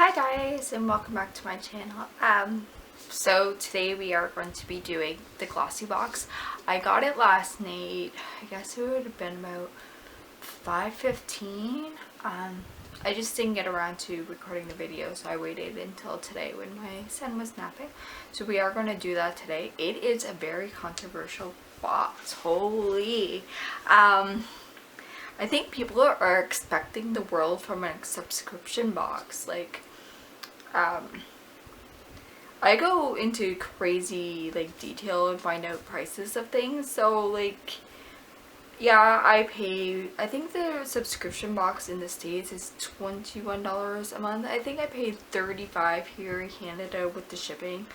Hi guys, and welcome back to my channel. So today we are going to be doing the GlossyBox. I got it last night. I guess it would have been about 5:15. I just didn't get around to recording the video, so I waited until today when my son was napping. So we are going to do that today. It is a very controversial box. Holy. I think people are expecting the world from a subscription box. Like, I go into crazy detail and find out prices of things. So like, yeah, I think the subscription box in the States is $21 a month. I think I paid $35 here in Canada with the shipping.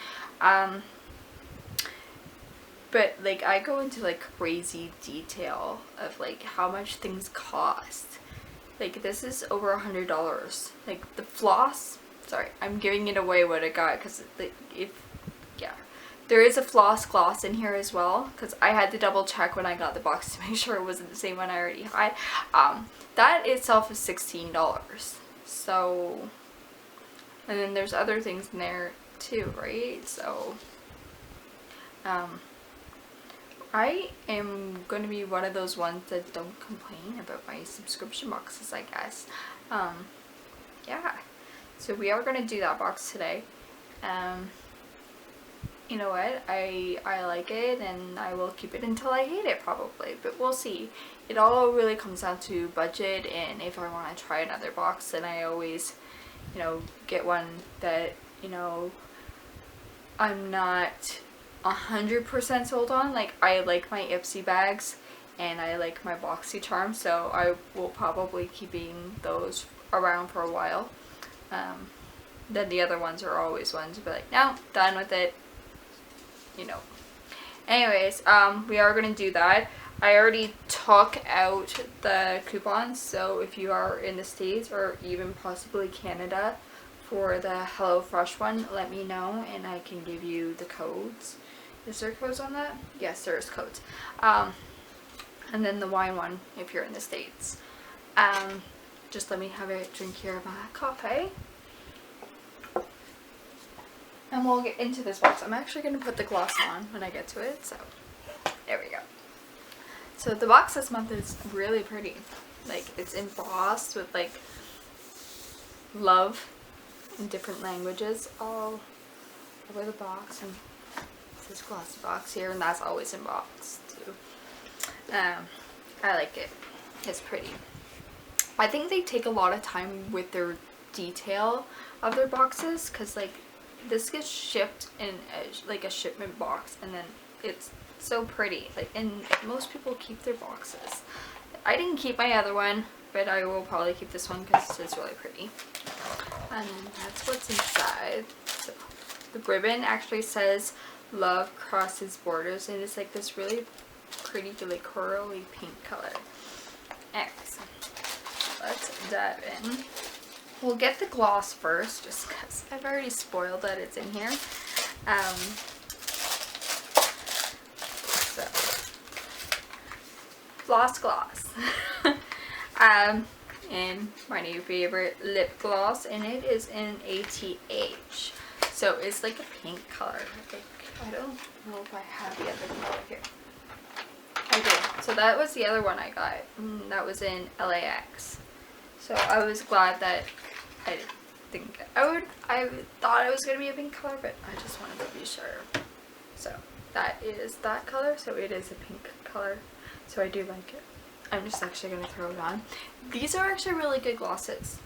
But like, I go into like crazy detail of like how much things cost. Like, this is over $100. Like the floss, sorry, I'm giving it away what I got because yeah, there is a floss gloss in here as well, because I had to double check when I got the box to make sure it wasn't the same one I already had. That itself is $16. So, and then there's other things in there too, right? So I am going to be one of those ones that don't complain about my subscription boxes, I guess. Yeah, so we are going to do that box today. You know what, I like it, and I will keep it until I hate it probably, but we'll see. It all really comes down to budget, and if I want to try another box, then I always, get one that, I'm not 100% sold on. Like, I like my Ipsy bags and I like my BoxyCharm, so I will probably keeping those around for a while. Then the other ones are always ones to be like, no, done with it, Anyways, we are going to do that. I already took out the coupons, so if you are in the States or even possibly Canada for the HelloFresh one, let me know and I can give you the codes. Is there codes on that? Yes, there's codes. And then the wine one if you're in the States. Just let me have a drink here of my coffee. And we'll get into this box. I'm actually going to put the gloss on when I get to it, so there we go. So the box this month is really pretty. Like, it's embossed with like love in different languages all over the box, and this GlossyBox here, and that's always embossed too. I like it. It's pretty. I think they take a lot of time with their detail of their boxes, because like this gets shipped in a shipment box, and then it's so pretty. Like, and most people keep their boxes. I didn't keep my other one, but I will probably keep this one because it's really pretty. And then that's what's inside. So the ribbon actually says "Love Crosses Borders," and it's like this really pretty, like corally pink color. Anyways, let's dive in. We'll get the gloss first, just because I've already spoiled that it's in here. So, Floss gloss. And my new favorite lip gloss, and it is in ATH. So it's like a pink color. I don't know if I have the other color here. I do. So that was the other one I got. That was in LAX. So I was glad that I thought it was going to be a pink color, but I just wanted to be sure. So that is that color. So it is a pink color. So I do like it. I'm just actually going to throw it on. These are actually really good glosses.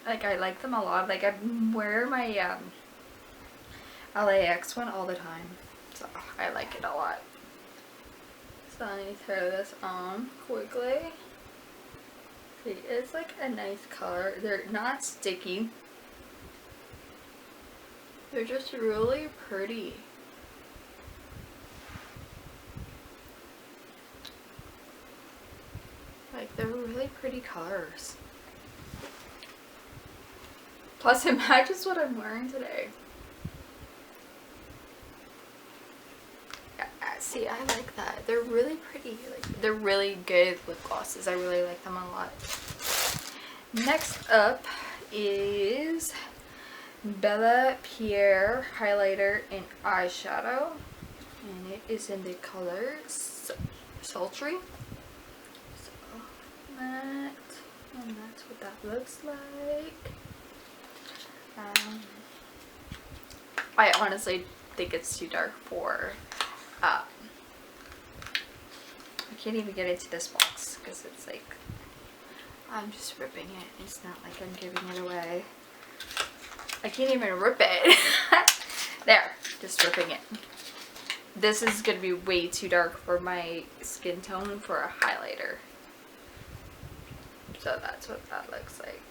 Like, I like them a lot. Like, I wear my LAX one all the time. So I like it a lot. So let me throw this on quickly. See, it's like a nice color. They're not sticky. They're just really pretty. Like, they're really pretty colors. Plus, it matches what I'm wearing today. Yeah, see, I like that. They're really pretty. Like, they're really good lip glosses. I really like them a lot. Next up is Bellapierre highlighter in eyeshadow, and it is in the color Sultry. So and that's what that looks like. I honestly think it's too dark for I can't even get into this box because it's like I'm just ripping it. It's not like I'm giving it away. I can't even rip it. There, just ripping it. This is gonna be way too dark for my skin tone for a highlighter. So that's what that looks like,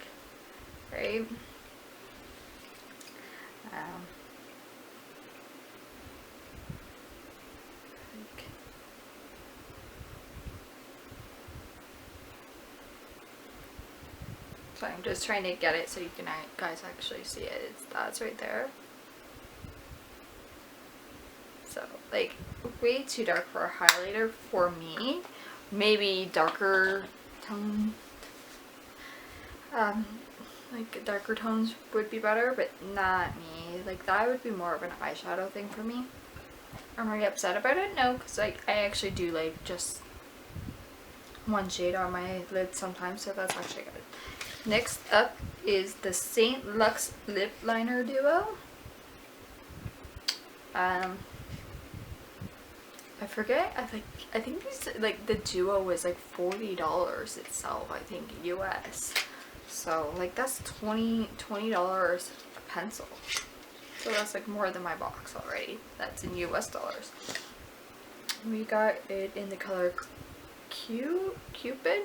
right? So I'm just trying to get it so you can guys actually see it. That's right there. So like way too dark for a highlighter for me. Maybe darker tone, like darker tones would be better, but not me. Like that would be more of an eyeshadow thing for me. Am I upset about it? No, because like I actually do like just one shade on my lid sometimes, so that's actually good. Next up is the Saint Luxe Lip Liner Duo. I forget. I think these, like the duo was like $40 itself. I think US. So like that's $20 a pencil. So that's like more than my box already. That's in US dollars. We got it in the color Cupid.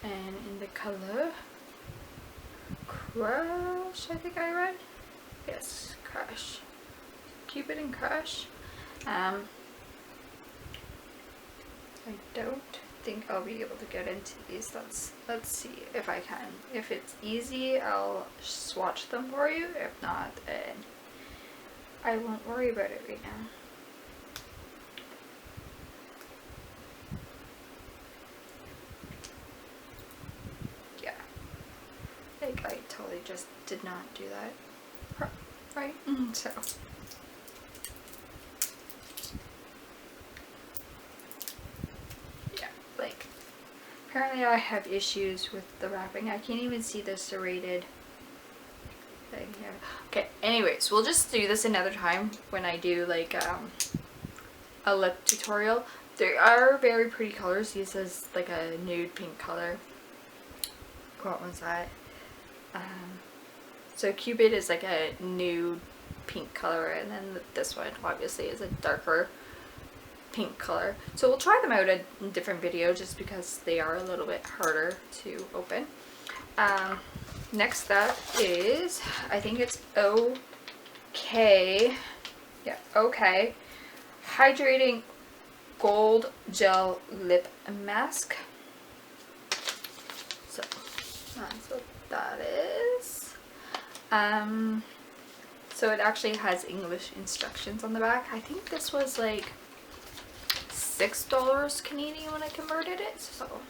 And in the color Crush, I think I read. Yes, Crush. Cupid and Crush. I don't think I'll be able to get into these. Let's see if I can. If it's easy, I'll swatch them for you. If not, then I won't worry about it right now. Like I totally just did not do that, right? So yeah, like apparently I have issues with the wrapping. I can't even see the serrated thing here. Okay, anyways, we'll just do this another time when I do like a lip tutorial. There are very pretty colors. This is like a nude pink color. What was that? So Cupid is like a nude pink color, and then this one obviously is a darker pink color. So we'll try them out in a different video just because they are a little bit harder to open. Next up is, I think it's OK. Yeah, OK. Hydrating Gold Gel Lip Mask. So that's what that is. So it actually has English instructions on the back. I think this was like $6 Canadian when I converted it. So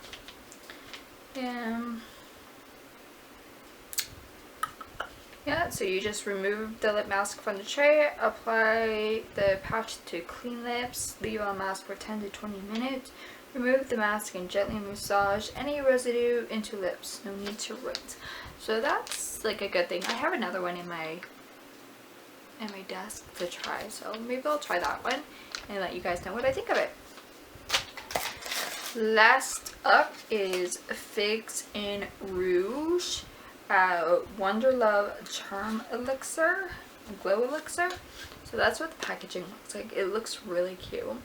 yeah, so you just remove the lip mask from the tray, apply the patch to clean lips, leave on mask for 10 to 20 minutes, remove the mask and gently massage any residue into lips. No need to rinse. So that's like a good thing. I have another one in my desk to try, so maybe I'll try that one and let you guys know what I think of it. Last up is Figs in Rouge Wonder Love Charm Elixir, Glow Elixir. So that's what the packaging looks like. It looks really cute.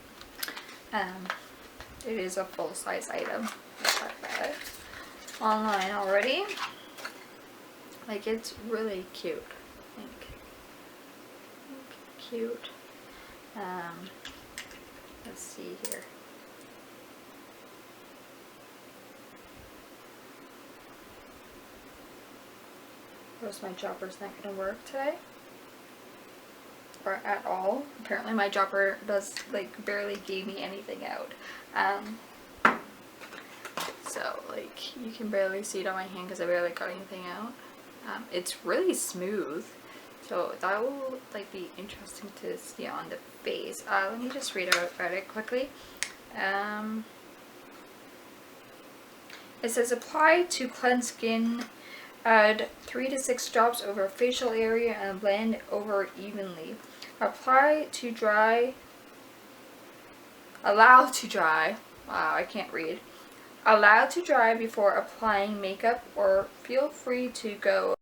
It is a full-size item. I got it online already. Like, it's really cute. Like cute. Let's see here. Notice my dropper's not gonna work today, or at all. Apparently my dropper does like barely gave me anything out. so like you can barely see it on my hand because I barely got anything out. It's really smooth, so that will like be interesting to see on the face. Let me just read about it quickly. It says apply to cleanse skin, add 3 to 6 drops over facial area and blend over evenly. Apply to dry, allow to dry, wow I can't read. Allow to dry before applying makeup, or feel free to go